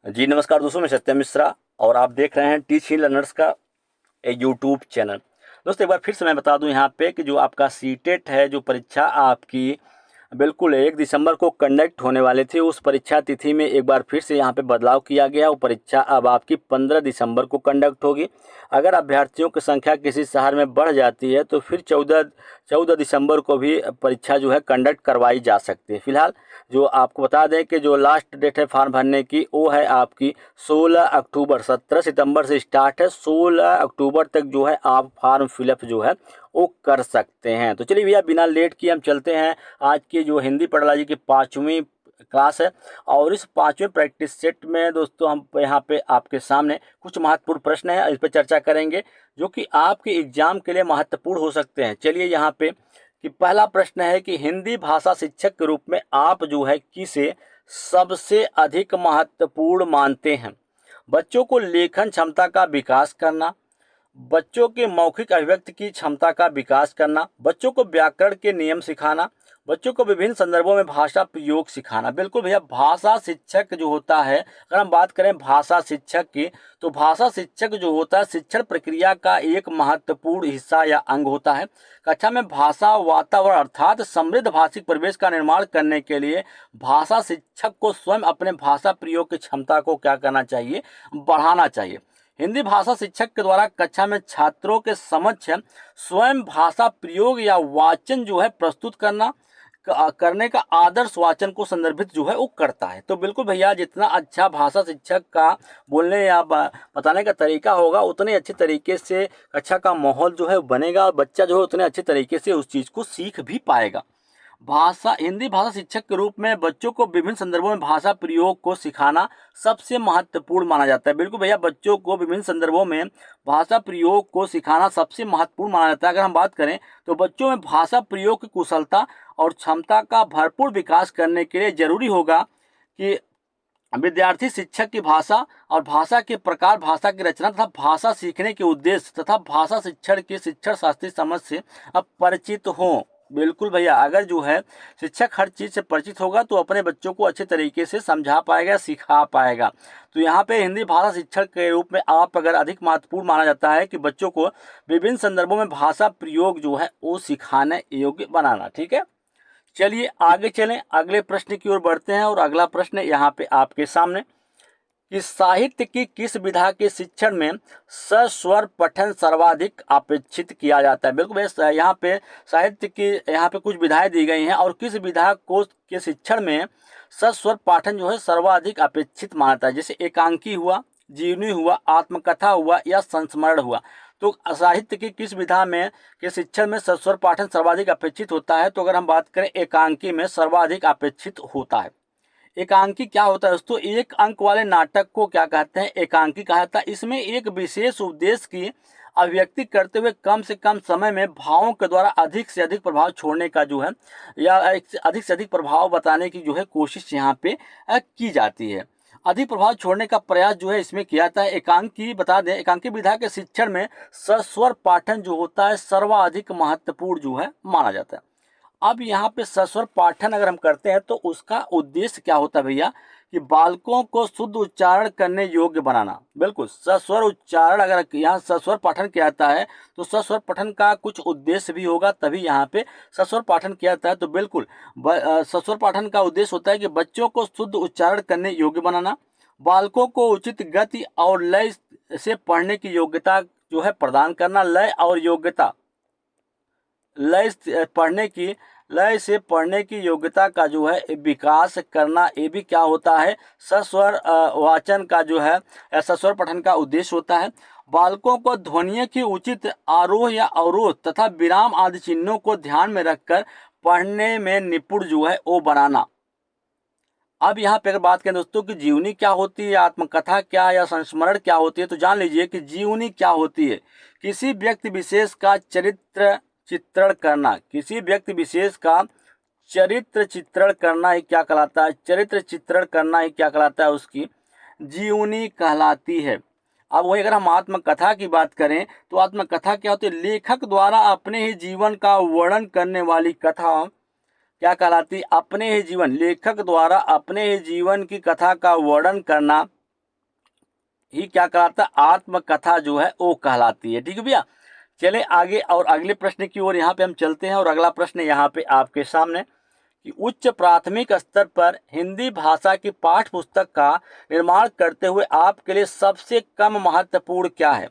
जी नमस्कार दोस्तों, मैं सत्यम मिश्रा और आप देख रहे हैं टीच ही लर्नर्स का एक यूट्यूब चैनल। दोस्तों एक बार फिर से मैं बता दूं यहाँ पे कि जो आपका सीटेट है, जो परीक्षा आपकी बिल्कुल 1 दिसंबर को कंडक्ट होने वाले थे, उस परीक्षा तिथि में एक बार फिर से यहाँ पे बदलाव किया गया। वो परीक्षा अब आपकी 15 दिसंबर को कंडक्ट होगी। अगर अभ्यर्थियों की संख्या किसी शहर में बढ़ जाती है तो फिर 14 दिसंबर को भी परीक्षा जो है कंडक्ट करवाई जा सकती है। फिलहाल जो आपको बता दें कि जो लास्ट डेट है फॉर्म भरने की, वो है आपकी 16 अक्टूबर। 17 सितंबर से स्टार्ट है, 16 अक्टूबर तक जो है आप फॉर्म फिलअप जो है वो कर सकते हैं। तो चलिए भैया, बिना लेट किए हम चलते हैं आज की जो हिंदी पढ़ाई की 5वीं क्लास है। और इस 5वें प्रैक्टिस सेट में दोस्तों हम यहाँ पे आपके सामने कुछ महत्वपूर्ण प्रश्न है, इस पर चर्चा करेंगे जो कि आपके एग्जाम के लिए महत्वपूर्ण हो सकते हैं। चलिए यहाँ पे कि पहला प्रश्न है कि हिंदी भाषा शिक्षक के रूप में आप जो है किसे सबसे अधिक महत्वपूर्ण मानते हैं? बच्चों को लेखन क्षमता का विकास करना, बच्चों के मौखिक अभिव्यक्ति की क्षमता का विकास करना, बच्चों को व्याकरण के नियम सिखाना, बच्चों को विभिन्न संदर्भों में भाषा प्रयोग सिखाना। बिल्कुल भैया, भाषा शिक्षक जो होता है, अगर हम बात करें भाषा शिक्षक की, तो भाषा शिक्षक जो होता है शिक्षण प्रक्रिया का एक महत्वपूर्ण हिस्सा या अंग होता है। कक्षा में भाषा वातावरण अर्थात समृद्ध भाषिक परिवेश का निर्माण करने के लिए भाषा शिक्षक को स्वयं अपने भाषा प्रयोग की क्षमता को क्या करना चाहिए? बढ़ाना चाहिए। हिंदी भाषा शिक्षक के द्वारा कक्षा में छात्रों के समक्ष स्वयं भाषा प्रयोग या वाचन जो है प्रस्तुत करने का आदर्श वाचन को संदर्भित जो है वो करता है। तो बिल्कुल भैया, जितना अच्छा भाषा शिक्षक का बोलने या बताने का तरीका होगा, उतने अच्छे तरीके से कक्षा का माहौल जो है बनेगा और बच्चा जो है उतने अच्छे तरीके से उस चीज़ को सीख भी पाएगा। हिंदी भाषा शिक्षक के रूप में बच्चों को विभिन्न संदर्भों में भाषा प्रयोग को सिखाना सबसे महत्वपूर्ण माना जाता है। बिल्कुल भैया, बच्चों को विभिन्न संदर्भों में भाषा प्रयोग को सिखाना सबसे महत्वपूर्ण माना जाता है। अगर हम बात करें तो बच्चों में भाषा प्रयोग की कुशलता और क्षमता का भरपूर विकास करने के लिए जरूरी होगा कि विद्यार्थी शिक्षक की भाषा और भाषा के प्रकार, भाषा की रचना तथा भाषा सीखने के उद्देश्य तथा भाषा शिक्षण की शिक्षण शास्त्रीय समझ से अब परिचित हों। बिल्कुल भैया, अगर जो है शिक्षक हर चीज़ से परिचित होगा तो अपने बच्चों को अच्छे तरीके से समझा पाएगा, सिखा पाएगा। तो यहाँ पे हिंदी भाषा शिक्षक के रूप में आप अगर अधिक महत्वपूर्ण माना जाता है कि बच्चों को विभिन्न संदर्भों में भाषा प्रयोग जो है वो सिखाने योग्य बनाना। ठीक है, चलिए आगे चलें, अगले प्रश्न की ओर बढ़ते हैं। और अगला प्रश्न यहाँ पे आपके सामने कि साहित्य की किस विधा के शिक्षण में सस्वर पठन सर्वाधिक अपेक्षित किया जाता है? बिल्कुल भैया, यहाँ पे साहित्य की यहाँ पे कुछ विधाएं दी गई हैं और किस विधा को के शिक्षण में सस्वर पाठन जो है सर्वाधिक अपेक्षित माना जाता है। जैसे एकांकी हुआ, जीवनी हुआ, आत्मकथा हुआ या संस्मरण हुआ। तो साहित्य की किस विधा में के शिक्षण में सस्वर पाठन सर्वाधिक अपेक्षित होता है? तो अगर हम बात करें एकांकी में सर्वाधिक अपेक्षित होता है। एकांकी क्या होता है दोस्तों? एक अंक वाले नाटक को क्या कहते हैं? एकांकी कहा जाता है। इसमें एक विशेष उद्देश्य की अभिव्यक्ति करते हुए कम से कम समय में भावों के द्वारा अधिक से अधिक प्रभाव छोड़ने का जो है या अधिक से अधिक प्रभाव बताने की जो है कोशिश यहाँ पे की जाती है। अधिक प्रभाव छोड़ने का प्रयास जो है इसमें किया जाता है। एकांकी बता दें, एकांकी विधा के शिक्षण में सस्वर पाठन जो होता है सर्वाधिक महत्वपूर्ण जो है माना जाता है। अब यहाँ पे सस्वर पाठन अगर हम करते हैं तो उसका उद्देश्य क्या होता है भैया? कि बालकों को शुद्ध उच्चारण करने योग्य बनाना। बिल्कुल, सस्वर उच्चारण अगर यहाँ सस्वर पाठन किया जाता है तो सस्वर पठन का कुछ उद्देश्य भी होगा, तभी यहाँ पे सस्वर पाठन किया जाता है। तो बिल्कुल सस्वर पाठन का उद्देश्य होता है कि बच्चों को शुद्ध उच्चारण करने योग्य बनाना, बालकों को उचित गति और लय से पढ़ने की योग्यता जो है प्रदान करना। लय से पढ़ने की योग्यता का जो है विकास करना, ये भी क्या होता है? सस्वर वाचन का जो है सस्वर पठन का उद्देश्य होता है। बालकों को ध्वनियों की उचित आरोह या अवरोह तथा विराम आदि चिन्हों को ध्यान में रखकर पढ़ने में निपुण जो है वो बनाना। अब यहाँ पे अगर बात करें दोस्तों कि जीवनी क्या होती है, आत्मकथा क्या या संस्मरण क्या होती है, तो जान लीजिए कि जीवनी क्या होती है? किसी व्यक्ति विशेष का चरित्र चित्रण करना। किसी व्यक्ति विशेष का चरित्र चित्रण करना ही क्या कहलाता है? चरित्र चित्रण करना ही क्या कहलाता है? उसकी जीवनी कहलाती है। अब वही अगर हम आत्मकथा की बात करें तो आत्मकथा क्या होती है? लेखक द्वारा अपने ही जीवन का वर्णन करने वाली कथा क्या कहलाती? अपने ही जीवन, लेखक द्वारा अपने ही जीवन की कथा का वर्णन करना ही क्या कहलाता है, आत्मकथा जो है वो कहलाती है। ठीक है भैया, चले आगे और अगले प्रश्न की ओर यहाँ पे हम चलते हैं। और अगला प्रश्न यहाँ पे आपके सामने कि उच्च प्राथमिक स्तर पर हिंदी भाषा की पाठ्य पुस्तक का निर्माण करते हुए आपके लिए सबसे कम महत्वपूर्ण क्या है?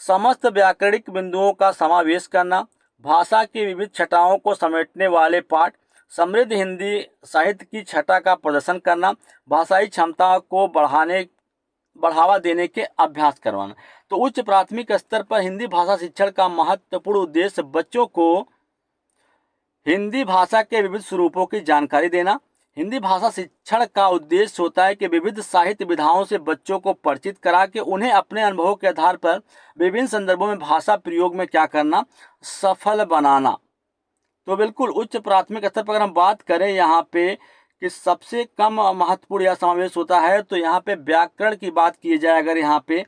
समस्त व्याकरणिक बिंदुओं का समावेश करना, भाषा की विविध छटाओं को समेटने वाले पाठ, समृद्ध हिंदी साहित्य की छटा का प्रदर्शन करना, भाषाई क्षमता को बढ़ावा देने के अभ्यास करवाना। तो उच्च प्राथमिक स्तर पर हिंदी भाषा शिक्षण का महत्वपूर्ण उद्देश्य बच्चों को हिंदी भाषा के विविध स्वरूपों की जानकारी देना। हिंदी भाषा शिक्षण का उद्देश्य होता है कि विविध साहित्य विधाओं से बच्चों को परिचित करा के उन्हें अपने अनुभवों के आधार पर विभिन्न संदर्भों में भाषा प्रयोग में क्या करना, सफल बनाना। तो बिल्कुल उच्च प्राथमिक स्तर पर अगर हम बात करें यहाँ पे कि सबसे कम महत्वपूर्ण यह समावेश होता है, तो यहाँ पे व्याकरण की बात की जाए अगर यहाँ पे,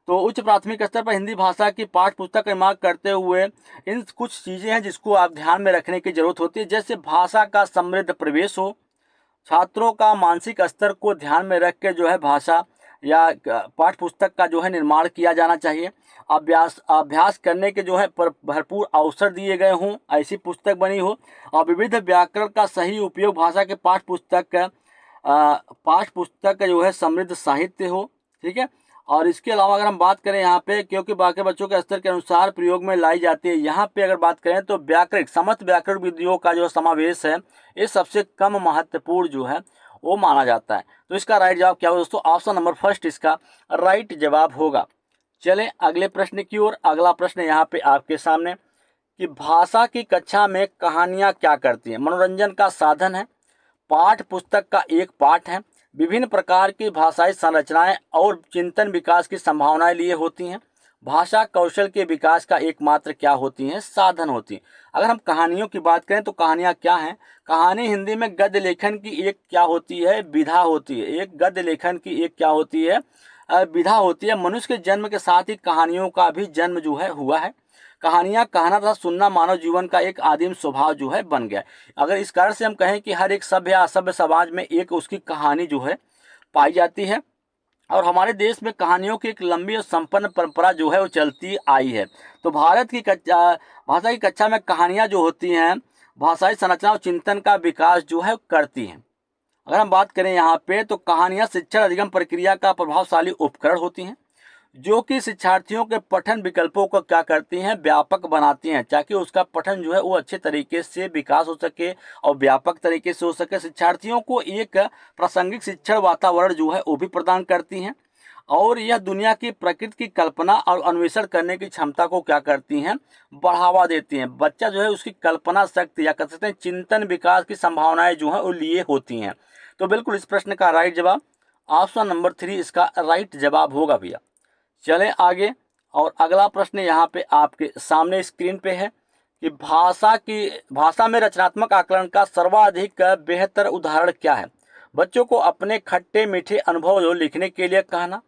तो उच्च प्राथमिक स्तर पर हिंदी भाषा की पाठ्य पुस्तक का निर्माण करते हुए इन कुछ चीज़ें हैं जिसको आप ध्यान में रखने की जरूरत होती है। जैसे भाषा का समृद्ध प्रवेश हो, छात्रों का मानसिक स्तर को ध्यान में रख के जो है भाषा या पाठ्य पुस्तक का जो है निर्माण किया जाना चाहिए। अभ्यास करने के जो है भरपूर अवसर दिए गए हों, ऐसी पुस्तक बनी हो। और विविध व्याकरण का सही उपयोग, भाषा के पाठ्य पुस्तक का जो है समृद्ध साहित्य हो। ठीक है, और इसके अलावा अगर हम बात करें यहाँ पे, क्योंकि बाकी बच्चों के स्तर के अनुसार प्रयोग में लाई जाती है, यहाँ पे अगर बात करें तो व्याकरण, समस्त व्याकरण विधियों का जो समावेश है ये सबसे कम महत्वपूर्ण जो है वो माना जाता है। तो इसका राइट जवाब क्या होगा दोस्तों? ऑप्शन नंबर फर्स्ट इसका राइट जवाब होगा। चले अगले प्रश्न की ओर। अगला प्रश्न यहाँ पे आपके सामने कि भाषा की कक्षा में कहानियाँ क्या करती हैं? मनोरंजन का साधन है, पाठ्य पुस्तक का एक पाठ है, विभिन्न प्रकार की भाषाई संरचनाएं और चिंतन विकास की संभावनाएं लिए होती हैं, भाषा कौशल के विकास का एकमात्र क्या होती हैं? साधन होती हैं। अगर हम कहानियों की बात करें तो कहानियाँ क्या हैं? कहानी हिंदी में गद्य लेखन की एक क्या होती है? विधा होती है। एक गद्य लेखन की एक क्या होती है? विधा होती है। मनुष्य के जन्म के साथ ही कहानियों का भी जन्म जो है हुआ है। कहानियाँ कहना तथा सुनना मानव जीवन का एक आदिम स्वभाव जो है बन गया है। अगर इस कारण से हम कहें कि हर एक सभ्य या असभ्य समाज में एक उसकी कहानी जो है पाई जाती है, और हमारे देश में कहानियों की एक लंबी और संपन्न परंपरा जो है वो चलती आई है। तो भारत की भाषा की कक्षा में कहानियाँ जो होती हैं भाषाई संरचना और चिंतन का विकास जो है करती हैं। अगर हम बात करें यहाँ पे तो कहानियाँ शिक्षण अधिगम प्रक्रिया का प्रभावशाली उपकरण होती हैं, जो कि शिक्षार्थियों के पठन विकल्पों को क्या करती हैं? व्यापक बनाती हैं, ताकि उसका पठन जो है वो अच्छे तरीके से विकास हो सके और व्यापक तरीके से हो सके। शिक्षार्थियों को एक प्रासंगिक शिक्षण वातावरण जो है वो भी प्रदान करती हैं, और यह दुनिया की प्रकृति की कल्पना और अन्वेषण करने की क्षमता को क्या करती हैं? बढ़ावा देती हैं। बच्चा जो है उसकी कल्पना शक्ति या कह सकते हैं चिंतन विकास की संभावनाएं जो है वो लिए होती हैं। तो बिल्कुल इस प्रश्न का राइट जवाब ऑप्शन नंबर 3 इसका राइट जवाब होगा भैया। चलें आगे, और अगला प्रश्न यहाँ पे आपके सामने स्क्रीन पे है कि भाषा में रचनात्मक आकलन का सर्वाधिक बेहतर उदाहरण क्या है? बच्चों को अपने खट्टे मीठे अनुभव जो लिखने के लिए कहना,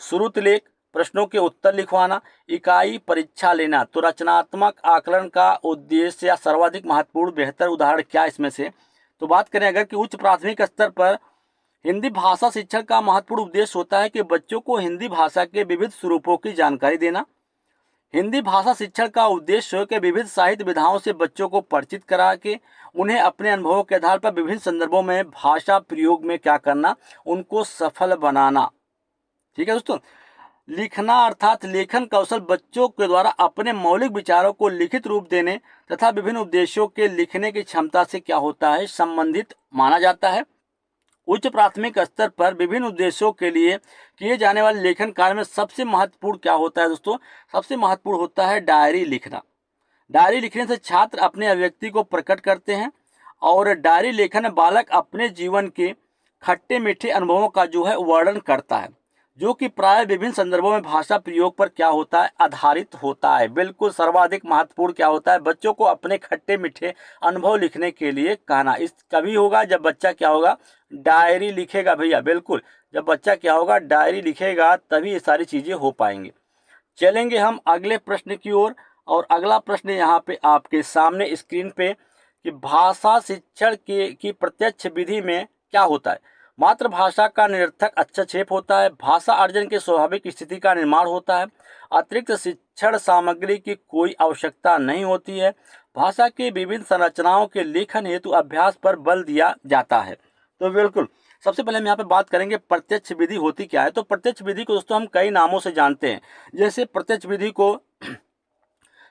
श्रुत लेख, प्रश्नों के उत्तर लिखवाना, इकाई परीक्षा लेना। तो रचनात्मक आकलन का उद्देश्य या सर्वाधिक महत्वपूर्ण बेहतर उदाहरण क्या इसमें से? तो बात करें अगर कि उच्च प्राथमिक स्तर पर हिंदी भाषा शिक्षण का महत्वपूर्ण उद्देश्य होता है कि बच्चों को हिंदी भाषा के विविध स्वरूपों की जानकारी देना। हिंदी भाषा शिक्षण का उद्देश्य के विविध साहित्य विधाओं से बच्चों को परिचित करा के उन्हें अपने अनुभवों के आधार पर विभिन्न संदर्भों में भाषा प्रयोग में क्या करना? उनको सफल बनाना। ठीक है दोस्तों, लिखना अर्थात लेखन कौशल बच्चों के द्वारा अपने मौलिक विचारों को लिखित रूप देने तथा विभिन्न उद्देश्यों के लिखने की क्षमता से क्या होता है? संबंधित माना जाता है। उच्च प्राथमिक स्तर पर विभिन्न उद्देश्यों के लिए किए जाने वाले लेखन कार्य में सबसे महत्वपूर्ण क्या होता है दोस्तों? सबसे महत्वपूर्ण होता है डायरी लिखना। डायरी लिखने से छात्र अपने अभिव्यक्ति को प्रकट करते हैं, और डायरी लेखन में बालक अपने जीवन के खट्टे मीठे अनुभवों का जो है वर्णन करता है, जो कि प्राय विभिन्न संदर्भों में भाषा प्रयोग पर क्या होता है? आधारित होता है। बिल्कुल सर्वाधिक महत्वपूर्ण क्या होता है? बच्चों को अपने खट्टे मीठे अनुभव लिखने के लिए कहना। इस कभी होगा जब बच्चा क्या होगा? डायरी लिखेगा भैया। बिल्कुल, जब बच्चा क्या होगा? डायरी लिखेगा, तभी ये सारी चीज़ें हो पाएंगी। चलेंगे हम अगले प्रश्न की ओर, और अगला प्रश्न यहाँ पे आपके सामने स्क्रीन पे कि भाषा शिक्षण की प्रत्यक्ष विधि में क्या होता है? मातृभाषा का निरर्थक हस्तक्षेप होता है। भाषा अर्जन की स्वाभाविक स्थिति का निर्माण होता है। अतिरिक्त शिक्षण सामग्री की कोई आवश्यकता नहीं होती है। भाषा की विभिन्न संरचनाओं के लेखन हेतु अभ्यास पर बल दिया जाता है। तो बिल्कुल सबसे पहले हम यहाँ पे बात करेंगे प्रत्यक्ष विधि होती क्या है। तो प्रत्यक्ष विधि को दोस्तों हम कई नामों से जानते हैं। जैसे प्रत्यक्ष विधि को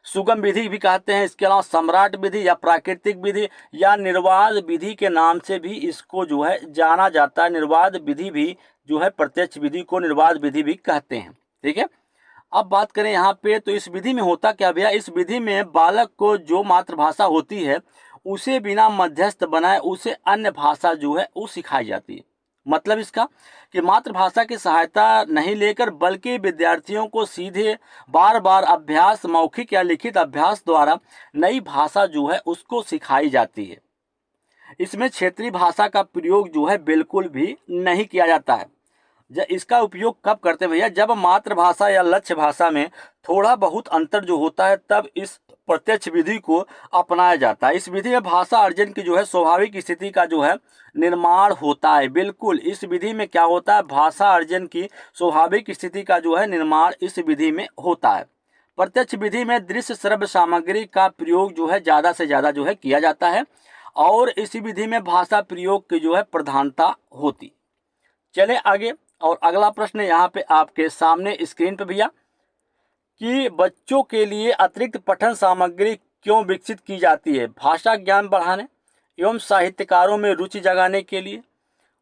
सुगम विधि भी कहते हैं, इसके अलावा सम्राट विधि या प्राकृतिक विधि या निर्वाध विधि के नाम से भी इसको जो है जाना जाता है। निर्वाध विधि भी जो है प्रत्यक्ष विधि को निर्वाध विधि भी कहते हैं। ठीक है, अब बात करें यहाँ पे, तो इस विधि में होता क्या भैया, इस विधि में बालक को जो मातृभाषा होती है उसे बिना मध्यस्थ बनाए उसे अन्य भाषा जो है वो सिखाई जाती है। मतलब इसका कि मातृभाषा की सहायता नहीं लेकर बल्कि विद्यार्थियों को सीधे बार बार अभ्यास, मौखिक या लिखित अभ्यास द्वारा नई भाषा जो है उसको सिखाई जाती है। इसमें क्षेत्रीय भाषा का प्रयोग जो है बिल्कुल भी नहीं किया जाता है। इसका उपयोग कब करते हैं भैया, जब मातृभाषा या लक्ष्य भाषा में थोड़ा बहुत अंतर जो होता है तब इस प्रत्यक्ष विधि को अपनाया जाता है। इस विधि में भाषा अर्जन की जो है स्वाभाविक स्थिति का जो है निर्माण होता है। बिल्कुल इस विधि में क्या होता है, भाषा अर्जन की स्वाभाविक स्थिति का जो है निर्माण इस विधि में होता है। प्रत्यक्ष विधि में दृश्य श्रव्य सामग्री का प्रयोग जो है ज़्यादा से ज़्यादा जो है किया जाता है और इस विधि में भाषा प्रयोग की जो है प्रधानता होती। चले आगे, और अगला प्रश्न यहाँ पे आपके सामने स्क्रीन पे भैया कि बच्चों के लिए अतिरिक्त पठन सामग्री क्यों विकसित की जाती है। भाषा ज्ञान बढ़ाने एवं साहित्यकारों में रुचि जगाने के लिए,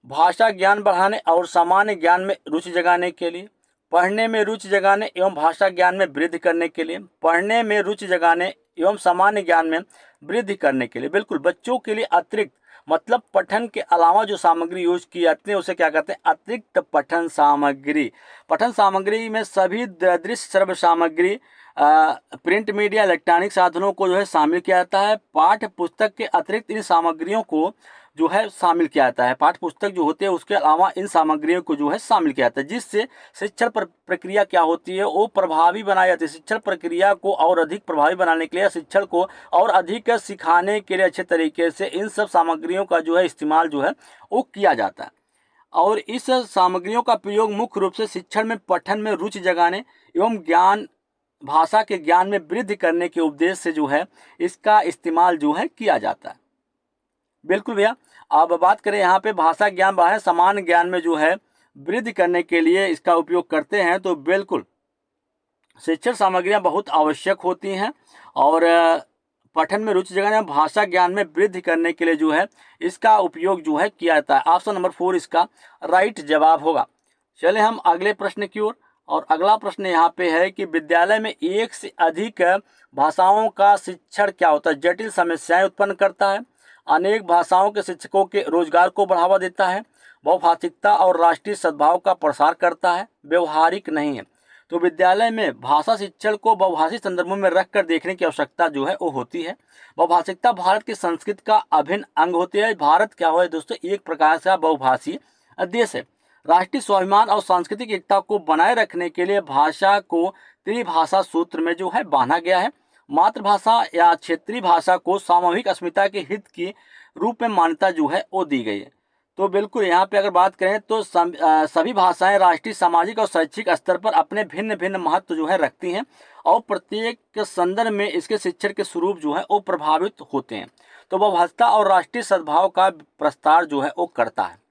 भाषा ज्ञान बढ़ाने और सामान्य ज्ञान में रुचि जगाने के लिए, पढ़ने में रुचि जगाने एवं भाषा ज्ञान में वृद्धि करने के लिए, पढ़ने में रुचि जगाने एवं सामान्य ज्ञान में वृद्धि करने के लिए। बिल्कुल बच्चों के लिए अतिरिक्त मतलब पठन के अलावा जो सामग्री यूज की जाती है उसे क्या कहते हैं, अतिरिक्त पठन सामग्री। पठन सामग्री में सभी दृश्य श्रव्य सामग्री, प्रिंट मीडिया, इलेक्ट्रॉनिक साधनों को जो है शामिल किया जाता है। पाठ्य पुस्तक के अतिरिक्त इन सामग्रियों को जो है शामिल किया जाता है। पाठ्य पुस्तक जो होते हैं उसके अलावा इन सामग्रियों को जो है शामिल किया जाता है, जिससे शिक्षण प्रक्रिया क्या होती है वो प्रभावी बनाई जाती है। शिक्षण प्रक्रिया को और अधिक प्रभावी बनाने के लिए, शिक्षण को और अधिक सिखाने के लिए अच्छे तरीके से इन सब सामग्रियों का जो है इस्तेमाल जो है वो किया जाता है। और इस सामग्रियों का प्रयोग मुख्य रूप से शिक्षण में पठन में रुचि जगाने एवं ज्ञान, भाषा के ज्ञान में वृद्धि करने के उद्देश्य से जो है इसका इस्तेमाल जो है किया जाता है। बिल्कुल भैया, अब बात करें यहाँ पे भाषा ज्ञान बढ़ाने सामान्य ज्ञान में जो है वृद्धि करने के लिए इसका उपयोग करते हैं। तो बिल्कुल शिक्षण सामग्रियाँ बहुत आवश्यक होती हैं और पठन में रुचि जगाने, भाषा ज्ञान में वृद्धि करने के लिए जो है इसका उपयोग जो है किया जाता है। ऑप्शन नंबर 4 इसका राइट जवाब होगा। चले हम अगले प्रश्न की ओर, और अगला प्रश्न यहाँ पे है कि विद्यालय में एक से अधिक भाषाओं का शिक्षण क्या होता है, जटिल समस्याएं उत्पन्न करता है, अनेक भाषाओं के शिक्षकों के रोजगार को बढ़ावा देता है, बहुभाषिकता और राष्ट्रीय सद्भाव का प्रसार करता है, व्यवहारिक नहीं है। तो विद्यालय में भाषा शिक्षण को बहुभाषी संदर्भों में रखकर देखने की आवश्यकता जो है वो होती है। बहुभाषिकता भारत की संस्कृति का अभिन्न अंग होती है। भारत क्या हुआ है दोस्तों, एक प्रकार से बहुभाषी देश है। राष्ट्रीय स्वाभिमान और सांस्कृतिक एकता को बनाए रखने के लिए भाषा को त्रिभाषा सूत्र में जो है बांधा गया है। मातृभाषा या क्षेत्रीय भाषा को सामूहिक अस्मिता के हित की रूप में मान्यता जो है वो दी गई है। तो बिल्कुल यहाँ पे अगर बात करें तो सभी भाषाएं राष्ट्रीय, सामाजिक और शैक्षिक स्तर पर अपने भिन्न भिन्न महत्व जो है रखती हैं और प्रत्येक संदर्भ में इसके शिक्षण के स्वरूप जो है वो प्रभावित होते हैं। तो बहुभाषिकता और राष्ट्रीय सद्भाव का प्रस्ताव जो है वो करता है।